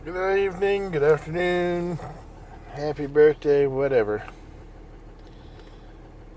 Good evening, good afternoon, happy birthday, whatever.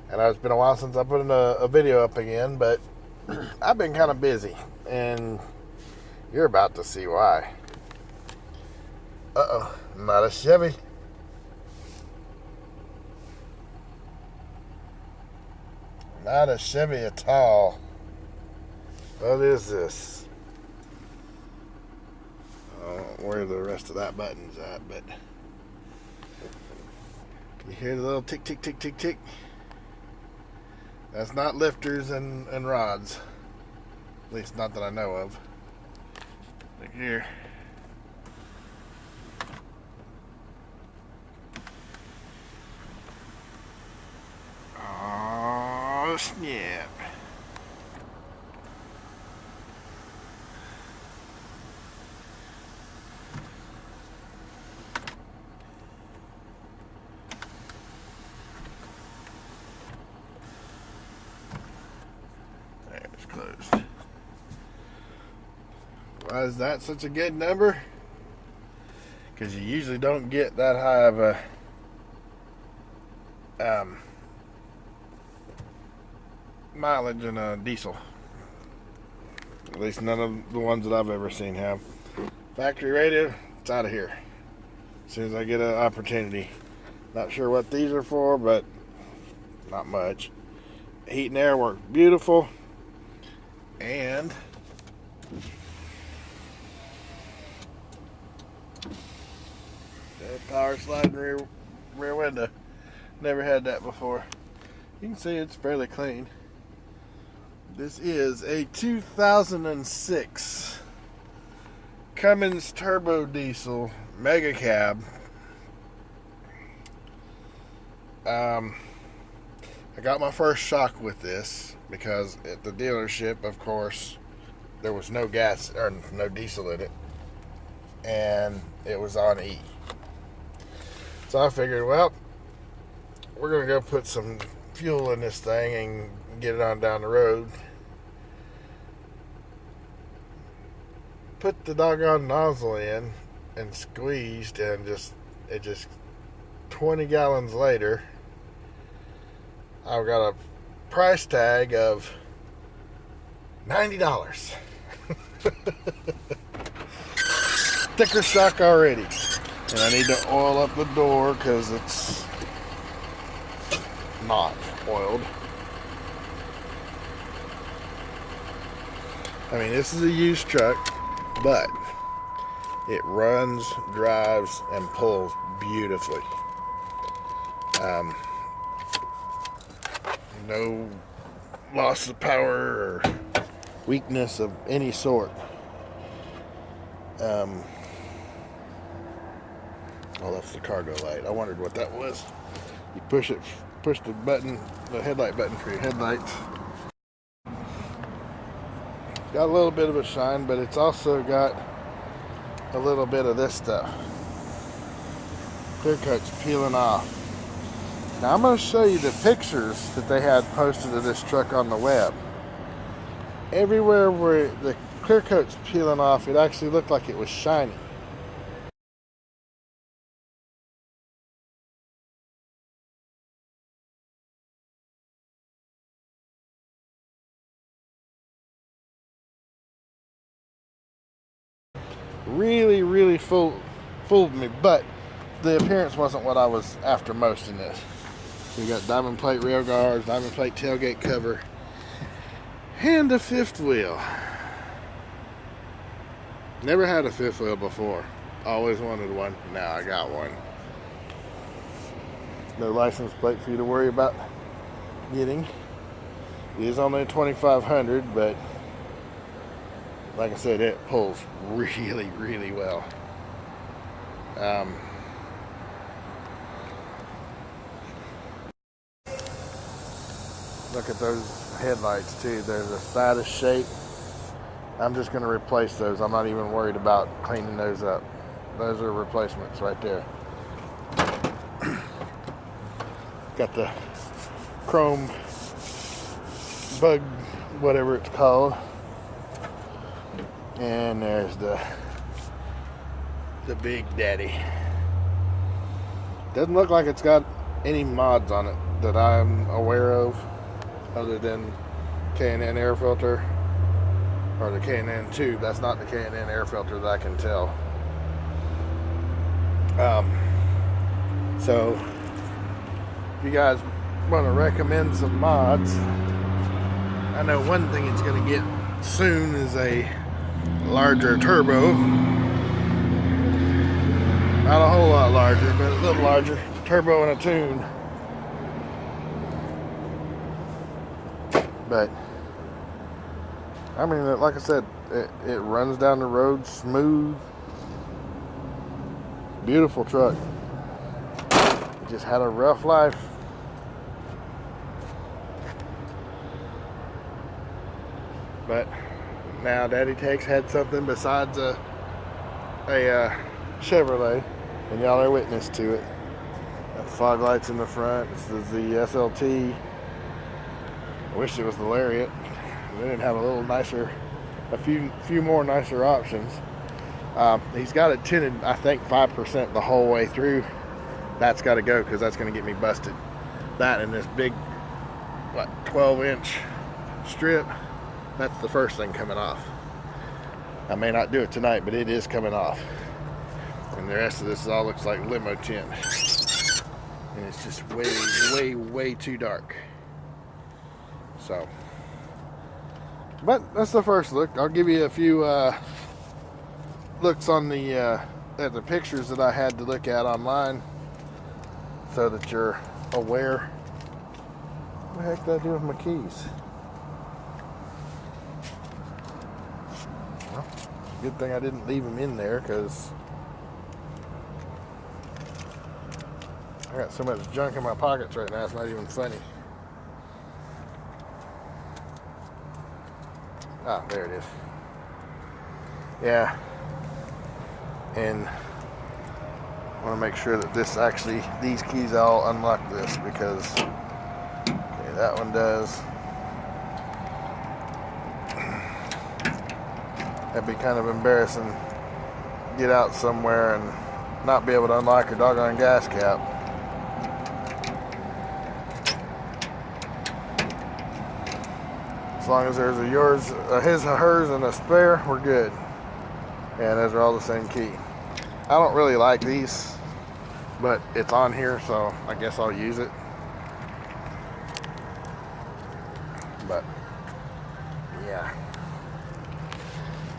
I know it's been a while since I put a video up again, but I've been kind of busy, and you're about to see why. Uh-oh, not a Chevy. Not a Chevy at all. What is this? I don't know where the rest of that button's at, but you hear the little tick, tick, tick, tick, tick? That's not lifters and rods. At least not that I know of. Look here. Oh, snap. There, it's closed. Why is that such a good number? Because you usually don't get that high of a mileage in a diesel. At least none of the ones that I've ever seen have. Factory rated, it's out of here. As soon as I get an opportunity. Not sure what these are for, but not much. Heat and air work beautiful. And that power sliding rear window. Never had that before. You can see it's fairly clean. This is a 2006 Cummins turbo diesel mega cab. I got my first shock with this because at the dealership, of course, there was no gas or no diesel in it, and it was on E. So I figured, well, we're gonna go put some fuel in this thing and get it on down the road. Put the doggone nozzle in and squeezed, and it just 20 gallons later, I've got a price tag of $90. Sticker shock already. And I need to oil up the door because it's not oiled. I mean, this is a used truck, but it runs, drives, and pulls beautifully. No loss of power or weakness of any sort. Oh, that's the cargo light. I wondered what that was. You push the button, the headlight button for your headlights. Got a little bit of a shine, but it's also got a little bit of this stuff. Clear coat's peeling off. Now I'm going to show you the pictures that they had posted of this truck on the web. Everywhere where the clear coat's peeling off, it actually looked like it was shiny. Really fooled me, but the appearance wasn't what I was after most in this. We got diamond plate rail guards, diamond plate tailgate cover, and a fifth wheel. Never had a fifth wheel before. Always wanted one. Now I got one. No license plate for you to worry about getting. It is only a 2500, but like I said, it pulls really well. Look at those headlights too. They're the saddest shape. I'm just going to replace those. I'm not even worried about cleaning those up. Those are replacements right there. Got the chrome bug, whatever it's called. And there's the the Big Daddy. Doesn't look like it's got any mods on it that I'm aware of, other than K&N air filter, or the K&N tube. That's not the K&N air filter that I can tell. So if you guys want to recommend some mods, I know one thing it's going to get soon is a larger turbo. Not a whole lot larger, but a little larger. Turbo and a tune. But I mean, like I said, it runs down the road smooth. Beautiful truck. It just had a rough life. But now daddytech's had something besides a Chevrolet, and y'all are witness to it. Got fog lights in the front. This is the SLT. I wish it was the Lariat. They didn't have a little nicer, a few more nicer options. He's got it tinted, I think 5% the whole way through. That's got to go, because that's going to get me busted. That and this big, 12-inch strip, that's the first thing coming off. I may not do it tonight, but it is coming off. And the rest of this all looks like limo tint. And it's just way too dark. So, but that's the first look. I'll give you a few looks on the at the pictures that I had to look at online, so that you're aware. What the heck did I do with my keys? Well, good thing I didn't leave them in there, because I got so much junk in my pockets right now, it's not even funny. Ah, there it is. Yeah. And I want to make sure that this actually, these keys, I'll unlock this, because okay, that one does. That'd be kind of embarrassing. Get out somewhere and not be able to unlock your doggone gas cap. As long as there's a yours, his, a hers, and a spare, we're good. Yeah, those are all the same key. I don't really like these, but it's on here, so I guess I'll use it. But yeah,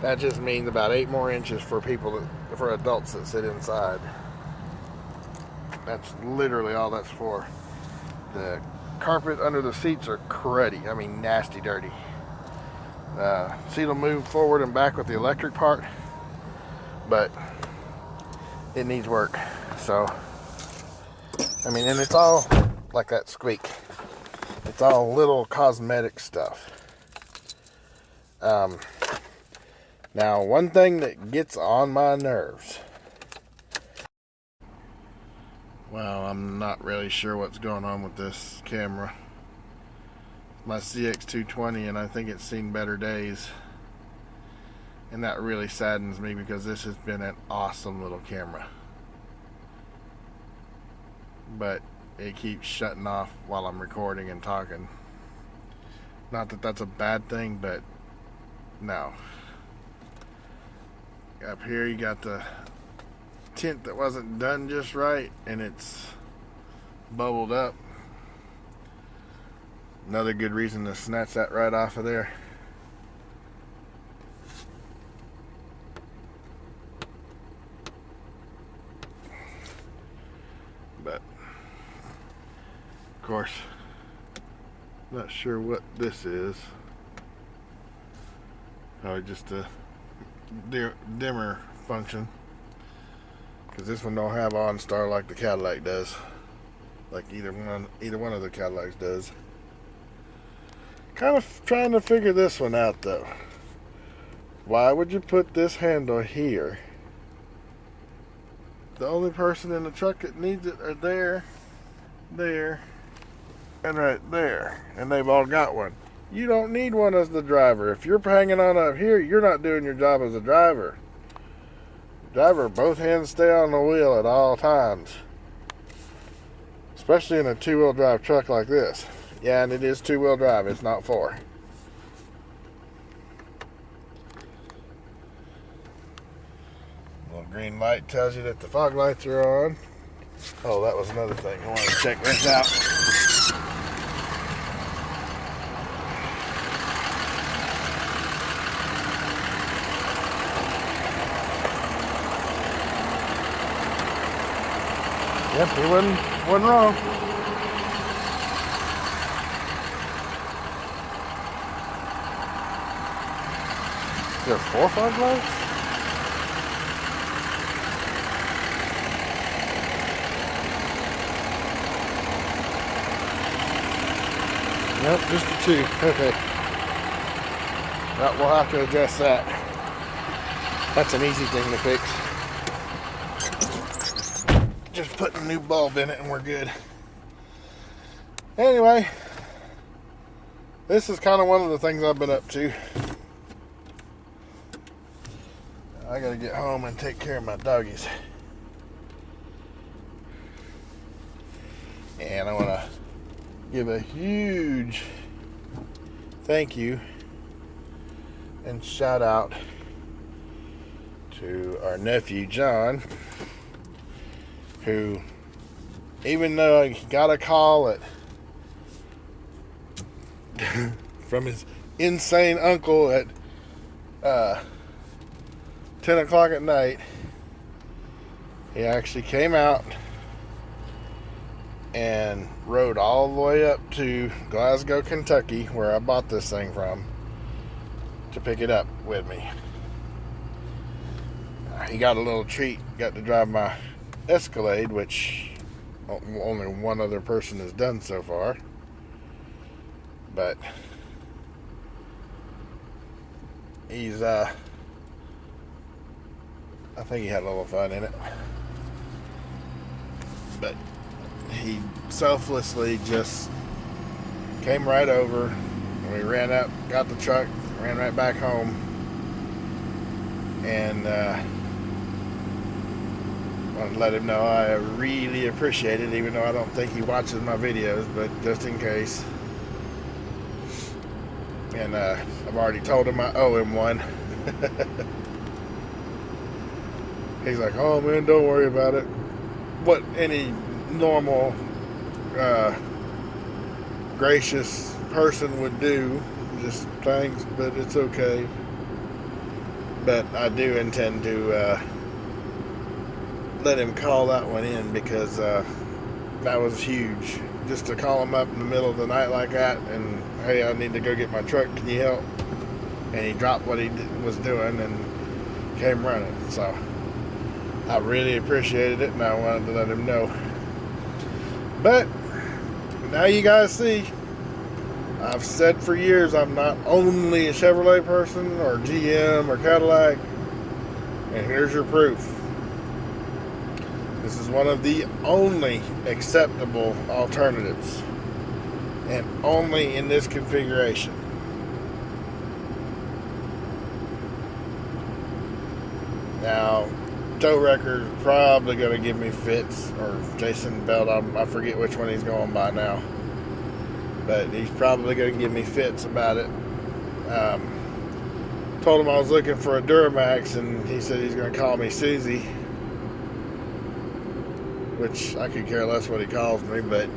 that just means about 8 more inches for people that, for adults that sit inside. That's literally all that's for. The carpet under the seats are cruddy. I mean, nasty dirty. Seat will move forward and back with the electric part, but it needs work. So, I mean, and it's all like that squeak. It's all little cosmetic stuff. Now, one thing that gets on my nerves. Well, I'm not really sure what's going on with this camera. My CX220, and I think it's seen better days. And that really saddens me, because this has been an awesome little camera. But it keeps shutting off while I'm recording and talking. Not that that's a bad thing, but no. Up here you got the tint that wasn't done just right, and it's bubbled up. Another good reason to snatch that right off of there. But of course, not sure what this is. Probably just a dimmer function, because this one don't have OnStar like the Cadillac does, like either one of the Cadillacs does. Kind of trying to figure this one out though. Why would you put this handle here? The only person in the truck that needs it are there, and right there, and they've all got one. You don't need one as the driver. If you're hanging on up here, you're not doing your job as a driver. Driver, both hands stay on the wheel at all times. Especially in a two-wheel drive truck like this. Yeah, and it is two-wheel drive. It's not four. Little green light tells you that the fog lights are on. Oh, that was another thing. I wanted to check this out. Yep, he wasn't wrong. Is there 4 fog lights? Nope, just the 2. Okay. Well, we'll have to adjust that. That's an easy thing to fix. Just put a new bulb in it and we're good. Anyway, this is kind of one of the things I've been up to. I gotta get home and take care of my doggies. And I want to give a huge thank you and shout out to our nephew John, who, even though I got a call from his insane uncle at 10 o'clock at night, he actually came out and rode all the way up to Glasgow, Kentucky, where I bought this thing from, to pick it up with me. He got a little treat, got to drive my Escalade, which only one other person has done so far, but he's I think he had a little fun in it, but he selflessly just came right over, and we ran up, got the truck, ran right back home, and wanted to let him know I really appreciate it, even though I don't think he watches my videos, but just in case. And I've already told him I owe him one. He's like, oh man, don't worry about it. What any normal gracious person would do, just thanks, but it's okay. But I do intend to let him call that one in, because that was huge. Just to call him up in the middle of the night like that, and hey, I need to go get my truck, can you help? And he dropped what he was doing and came running. So I really appreciated it, and I wanted to let him know. But now you guys see, I've said for years I'm not only a Chevrolet person or GM or Cadillac, and here's your proof. This is one of the only acceptable alternatives, and only in this configuration. Now, Tow Wrecker is probably going to give me fits, or Jason Belt, I forget which one he's going by now, but he's probably going to give me fits about it. Told him I was looking for a Duramax, and he said he's going to call me Susie, which I could care less what he calls me, but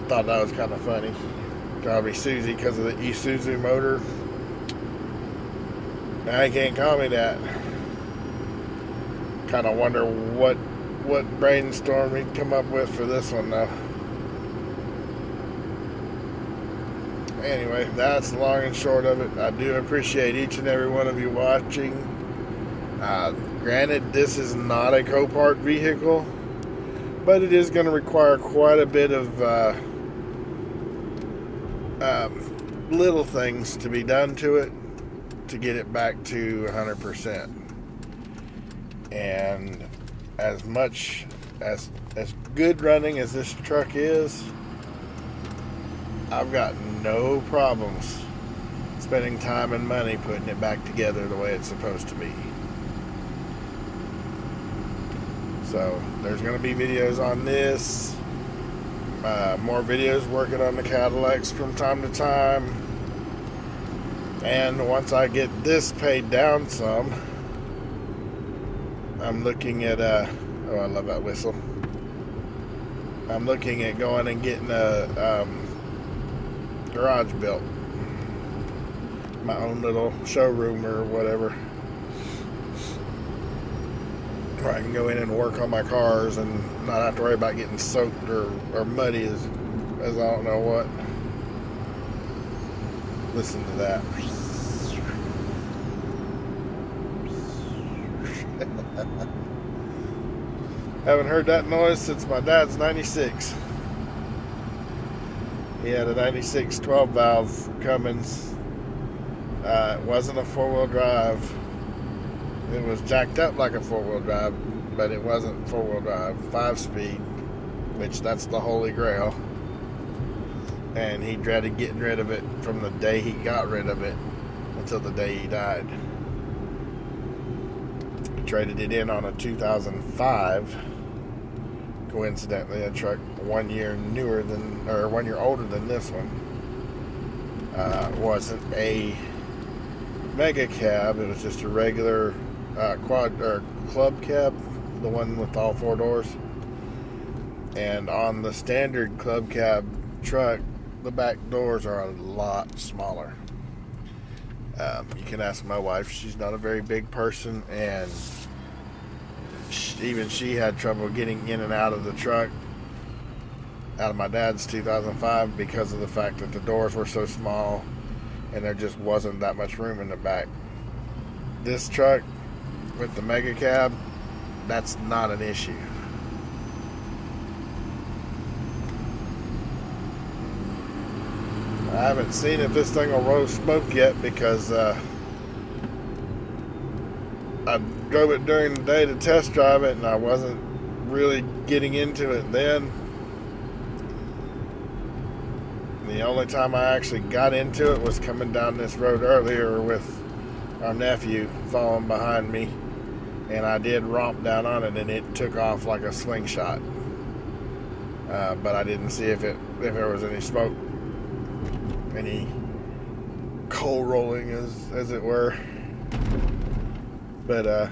thought that was kind of funny. Call me Susie because of the Isuzu motor. Now he can't call me that. Kind of wonder what brainstorm he'd come up with for this one, though. Anyway, that's the long and short of it. I do appreciate each and every one of you watching. Granted, this is not a Copart vehicle, but it is going to require quite a bit of little things to be done to it to get it back to 100%. And as much as good running as this truck is, I've got no problems spending time and money putting it back together the way it's supposed to be. So there's going to be videos on this, more videos working on the Cadillacs from time to time, and once I get this paid down some, I'm looking at oh, I love that whistle. I'm looking at going and getting a garage built, my own little showroom or whatever, where I can go in and work on my cars and not have to worry about getting soaked or muddy as I don't know what. Listen to that. Haven't heard that noise since my dad's 96. He had a 96 12 valve Cummins. It wasn't a 4-wheel drive. It was jacked up like a 4-wheel drive, but it wasn't 4-wheel drive. 5-speed, which that's the holy grail. And he dreaded getting rid of it from the day he got rid of it until the day he died. He traded it in on a 2005. Coincidentally, a truck 1 year newer than, or 1 year older than this one. Wasn't a mega cab. It was just a regular quad or club cab, the one with all 4 doors. And on the standard club cab truck, the back doors are a lot smaller. You can ask my wife. She's not a very big person, and even she had trouble getting in and out of the truck, out of my dad's 2005, because of the fact that the doors were so small and there just wasn't that much room in the back. This truck with the mega cab, that's not an issue. I haven't seen if this thing will roll smoke yet, because I drove it during the day to test drive it, and I wasn't really getting into it then. The only time I actually got into it was coming down this road earlier with our nephew following behind me, and I did romp down on it, and it took off like a slingshot. But I didn't see if there was any smoke, any coal rolling as it were. But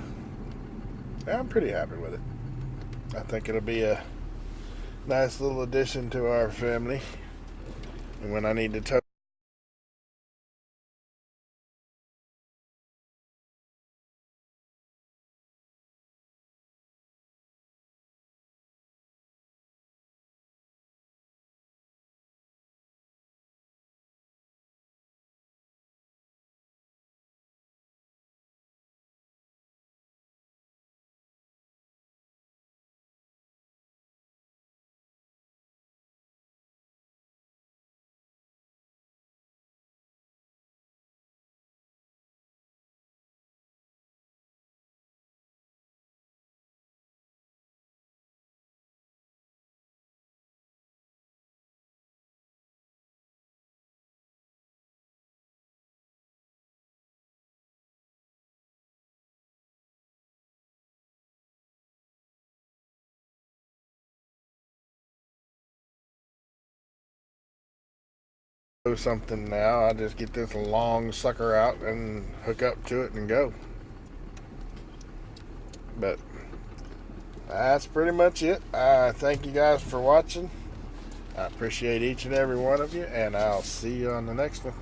I'm pretty happy with it. I think it'll be a nice little addition to our family. And when I need to tow something now, I just get this long sucker out and hook up to it and go. But that's pretty much it. I thank you guys for watching. I appreciate each and every one of you, and I'll see you on the next one.